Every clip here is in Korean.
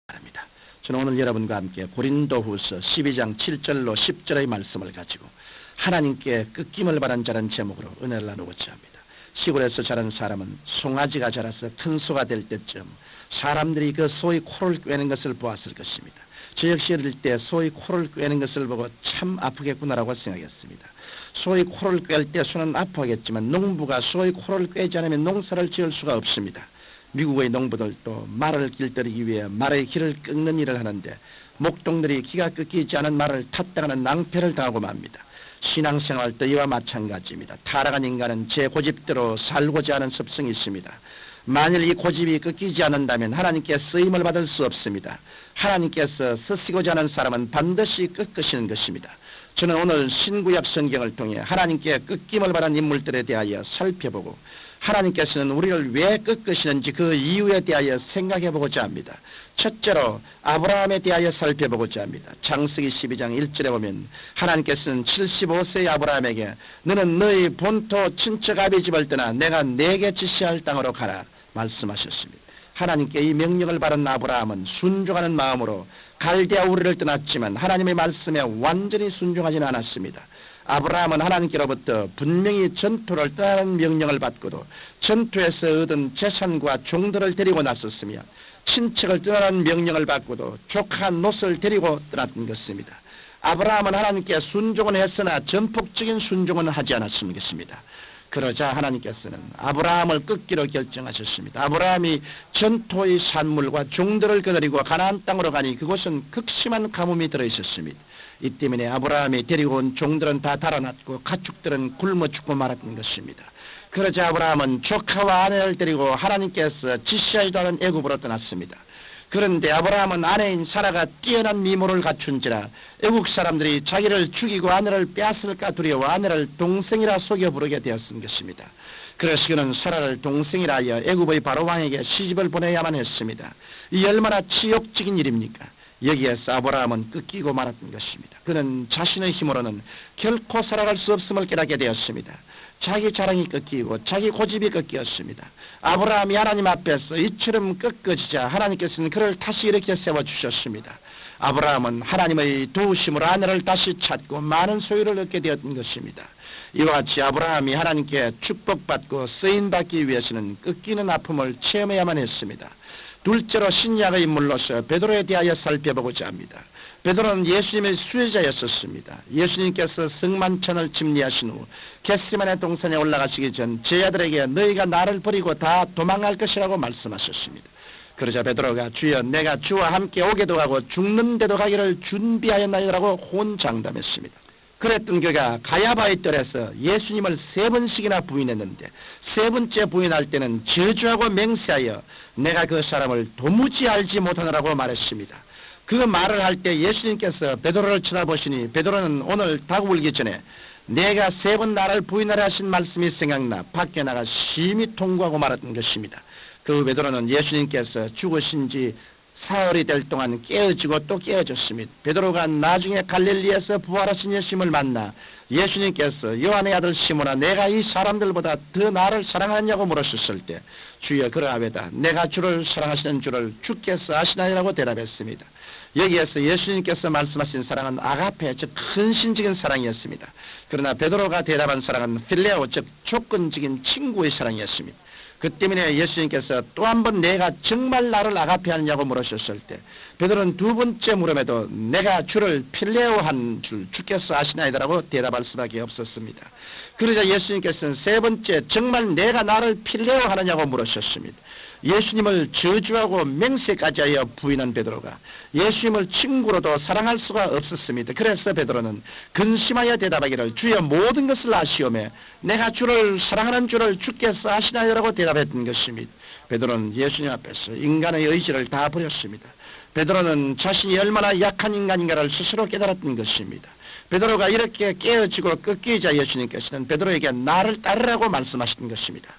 바랍니다. 저는 오늘 여러분과 함께 고린도후서 12장 7절로 10절의 말씀을 가지고 하나님께 꺾임을 바란 자라는 제목으로 은혜를 나누고자 합니다. 시골에서 자란 사람은 송아지가 자라서 큰 소가 될 때쯤 사람들이 그 소의 코를 꿰는 것을 보았을 것입니다. 저 역시 어릴 때 소의 코를 꿰는 것을 보고 참 아프겠구나라고 생각했습니다. 소의 코를 꿰을 때 소는 아파하겠지만 농부가 소의 코를 꿰지 않으면 농사를 지을 수가 없습니다. 미국의 농부들도 말을 길들이기 위해 말의 길을 꺾는 일을 하는데 목동들이 기가 꺾이지 않은 말을 탓당하는 낭패를 당하고 맙니다. 신앙생활도 이와 마찬가지입니다. 타락한 인간은 제 고집대로 살고자 하는 습성이 있습니다. 만일 이 고집이 꺾이지 않는다면 하나님께 쓰임을 받을 수 없습니다. 하나님께서 쓰시고자 하는 사람은 반드시 꺾으시는 것입니다. 저는 오늘 신구약 성경을 통해 하나님께 꺾임을 받은 인물들에 대하여 살펴보고 하나님께서는 우리를 왜 꺾으시는지 그 이유에 대하여 생각해보고자 합니다. 첫째로 아브라함에 대하여 살펴보고자 합니다. 창세기 12장 1절에 보면 하나님께서는 75세의 아브라함에게 너는 너희 본토 친척 아비 집을 떠나 내가 네게 지시할 땅으로 가라 말씀하셨습니다. 하나님께 이 명령을 받은 아브라함은 순종하는 마음으로 갈대아 우르를 떠났지만 하나님의 말씀에 완전히 순종하지는 않았습니다. 아브라함은 하나님께로부터 분명히 전투를 떠나는 명령을 받고도 전투에서 얻은 재산과 종들을 데리고 나섰으며 친척을 떠나는 명령을 받고도 조카 롯을 데리고 떠났던 것입니다. 아브라함은 하나님께 순종은 했으나 전폭적인 순종은 하지 않았던 것입니다. 그러자 하나님께서는 아브라함을 꺾기로 결정하셨습니다. 아브라함이 전토의 산물과 종들을 거느리고 가나안 땅으로 가니 그곳은 극심한 가뭄이 들어있었습니다. 이 때문에 아브라함이 데리고 온 종들은 다 달아났고 가축들은 굶어 죽고 말았던 것입니다. 그러자 아브라함은 조카와 아내를 데리고 하나님께서 지시하지도 않은 애굽으로 떠났습니다. 그런데 아브라함은 아내인 사라가 뛰어난 미모를 갖춘지라 애국 사람들이 자기를 죽이고 아내를 빼앗을까 두려워 아내를 동생이라 속여 부르게 되었던 것입니다. 그래서 그는 사라를 동생이라 하여 애굽의 바로왕에게 시집을 보내야만 했습니다. 이 얼마나 치욕적인 일입니까? 여기에서 아브라함은 꺾이고 말았던 것입니다. 그는 자신의 힘으로는 결코 살아갈 수 없음을 깨닫게 되었습니다. 자기 자랑이 꺾이고 자기 고집이 꺾였습니다. 아브라함이 하나님 앞에서 이처럼 꺾어지자 하나님께서는 그를 다시 이렇게 세워주셨습니다. 아브라함은 하나님의 도우심으로 아내를 다시 찾고 많은 소유를 얻게 되었던 것입니다. 이와 같이 아브라함이 하나님께 축복받고 쓰임받기 위해서는 꺾이는 아픔을 체험해야만 했습니다. 둘째로 신약의 인물로서 베드로에 대하여 살펴보고자 합니다. 베드로는 예수님의 수혜자였었습니다. 예수님께서 성만찬을 집리하신 후 겟세마네 동산에 올라가시기 전 제자들에게 너희가 나를 버리고 다 도망갈 것이라고 말씀하셨습니다. 그러자 베드로가 주여 내가 주와 함께 오게도 하고 죽는데도 가기를 준비하였나이라고 혼장담했습니다. 그랬던 그가 가야바의 뜰에서 예수님을 3번씩이나 부인했는데 3번째 부인할 때는 저주하고 맹세하여 내가 그 사람을 도무지 알지 못하느라고 말했습니다. 그 말을 할 때 예수님께서 베드로를 쳐다보시니 베드로는 오늘 닭 울기 전에 내가 3번 나를 부인하라 하신 말씀이 생각나 밖에 나가 심히 통곡하고 말았던 것입니다. 그 베드로는 예수님께서 죽으신 지 사흘이 될 동안 깨어지고 또 깨어졌습니다. 베드로가 나중에 갈릴리에서 부활하신 예수님을 만나 예수님께서 요한의 아들 시몬아 내가 이 사람들보다 더 나를 사랑하냐고 물으셨을 때 주여 그러하외다 내가 주를 사랑하시는 주를 주께서 아시나이라고 대답했습니다. 여기에서 예수님께서 말씀하신 사랑은 아가페 즉 헌신적인 사랑이었습니다. 그러나 베드로가 대답한 사랑은 필레오 즉 조건적인 친구의 사랑이었습니다. 그 때문에 예수님께서 또 한 번 내가 정말 나를 아가페하느냐고 물으셨을 때 베드로는 2번째 물음에도 내가 주를 필레오한 줄 주께서 아시나이다라고 대답할 수밖에 없었습니다. 그러자 예수님께서는 3번째 정말 내가 나를 필레오하느냐고 물으셨습니다. 예수님을 저주하고 맹세까지 하여 부인한 베드로가 예수님을 친구로도 사랑할 수가 없었습니다. 그래서 베드로는 근심하여 대답하기를 주여 모든 것을 아시오매 내가 주를 사랑하는 줄을 주께서 아시나요라고 대답했던 것입니다. 베드로는 예수님 앞에서 인간의 의지를 다 버렸습니다. 베드로는 자신이 얼마나 약한 인간인가를 스스로 깨달았던 것입니다. 베드로가 이렇게 깨어지고 꺾이자 예수님께서는 베드로에게 나를 따르라고 말씀하신 것입니다.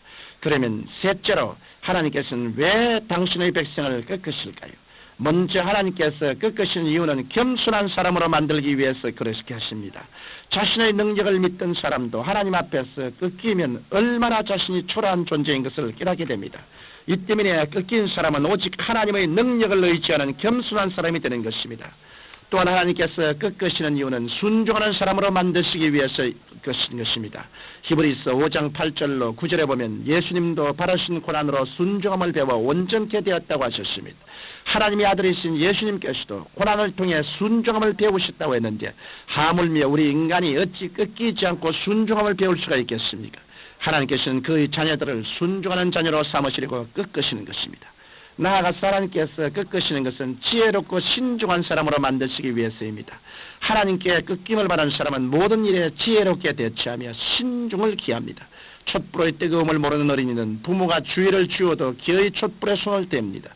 그러면 셋째로 하나님께서는 왜 당신의 백성을 꺾으실까요? 먼저 하나님께서 꺾으시는 이유는 겸손한 사람으로 만들기 위해서 그렇게 하십니다. 자신의 능력을 믿던 사람도 하나님 앞에서 꺾이면 얼마나 자신이 초라한 존재인 것을 깨닫게 됩니다. 이 때문에 꺾인 사람은 오직 하나님의 능력을 의지하는 겸손한 사람이 되는 것입니다. 또한 하나님께서 꺾으시는 이유는 순종하는 사람으로 만드시기 위해서 꺾으신 것입니다. 히브리서 5장 8절로 9절에 보면 예수님도 받으신 고난으로 순종함을 배워 온전케 되었다고 하셨습니다. 하나님의 아들이신 예수님께서도 고난을 통해 순종함을 배우셨다고 했는데 하물며 우리 인간이 어찌 꺾이지 않고 순종함을 배울 수가 있겠습니까? 하나님께서는 그의 자녀들을 순종하는 자녀로 삼으시려고 꺾으시는 것입니다. 나아가서 하나님께서 꺾으시는 것은 지혜롭고 신중한 사람으로 만드시기 위해서입니다. 하나님께 꺾임을 받은 사람은 모든 일에 지혜롭게 대처하며 신중을 기합니다. 촛불의 뜨거움을 모르는 어린이는 부모가 주의를 주어도 기어이 촛불에 손을 댑니다.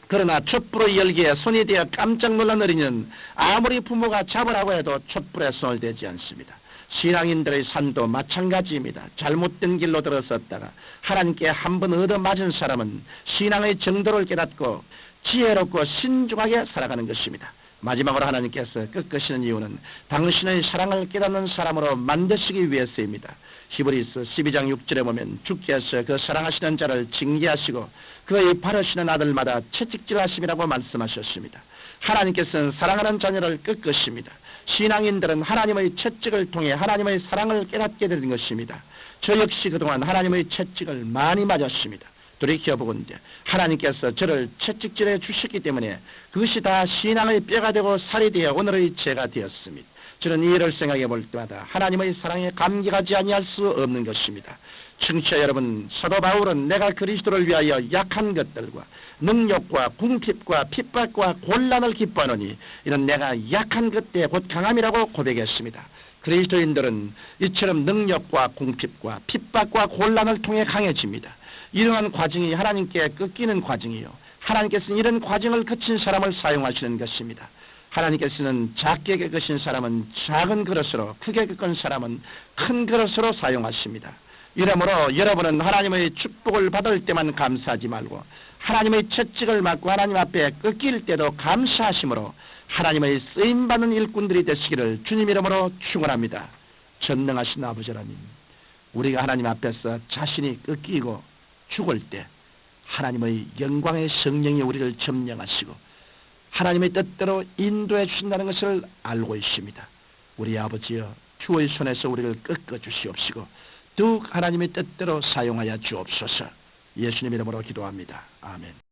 그러나 촛불의 열기에 손이 되어 깜짝 놀란 어린이는 아무리 부모가 잡으라고 해도 촛불에 손을 대지 않습니다. 신앙인들의 삶도 마찬가지입니다. 잘못된 길로 들어섰다가 하나님께 한번 얻어맞은 사람은 신앙의 정도를 깨닫고 지혜롭고 신중하게 살아가는 것입니다. 마지막으로 하나님께서 꺾으시는 이유는 당신의 사랑을 깨닫는 사람으로 만드시기 위해서입니다. 히브리서 12장 6절에 보면 주께서 그 사랑하시는 자를 징계하시고 그의 바르시는 아들마다 채찍질하심이라고 말씀하셨습니다. 하나님께서는 사랑하는 자녀를 꺾으십니다. 신앙인들은 하나님의 채찍을 통해 하나님의 사랑을 깨닫게 되는 것입니다. 저 역시 그동안 하나님의 채찍을 많이 맞았습니다. 돌이켜보건대 하나님께서 저를 채찍질해 주셨기 때문에 그것이 다 신앙의 뼈가 되고 살이 되어 오늘의 죄가 되었습니다. 저는 이 일을 생각해 볼 때마다 하나님의 사랑에 감격하지 아니할 수 없는 것입니다. 청취자 여러분, 사도 바울은 내가 그리스도를 위하여 약한 것들과 능력과 궁핍과 핍박과 곤란을 기뻐하노니 이는 내가 약한 것 때에 곧 강함이라고 고백했습니다. 그리스도인들은 이처럼 능력과 궁핍과 핍박과 곤란을 통해 강해집니다. 이러한 과정이 하나님께 꺾이는 과정이요, 하나님께서는 이런 과정을 거친 사람을 사용하시는 것입니다. 하나님께서는 작게 겪으신 사람은 작은 그릇으로, 크게 겪은 사람은 큰 그릇으로 사용하십니다. 이러므로 여러분은 하나님의 축복을 받을 때만 감사하지 말고 하나님의 채찍을 맞고 하나님 앞에 꺾일 때도 감사하심으로 하나님의 쓰임받는 일꾼들이 되시기를 주님 이름으로 축원합니다. 전능하신 아버지 하나님, 우리가 하나님 앞에서 자신이 꺾이고 죽을 때 하나님의 영광의 성령이 우리를 점령하시고 하나님의 뜻대로 인도해 주신다는 것을 알고 있습니다. 우리 아버지여, 주의 손에서 우리를 꺾어 주시옵시고 더욱 하나님의 뜻대로 사용하여 주옵소서. 예수님 이름으로 기도합니다. 아멘.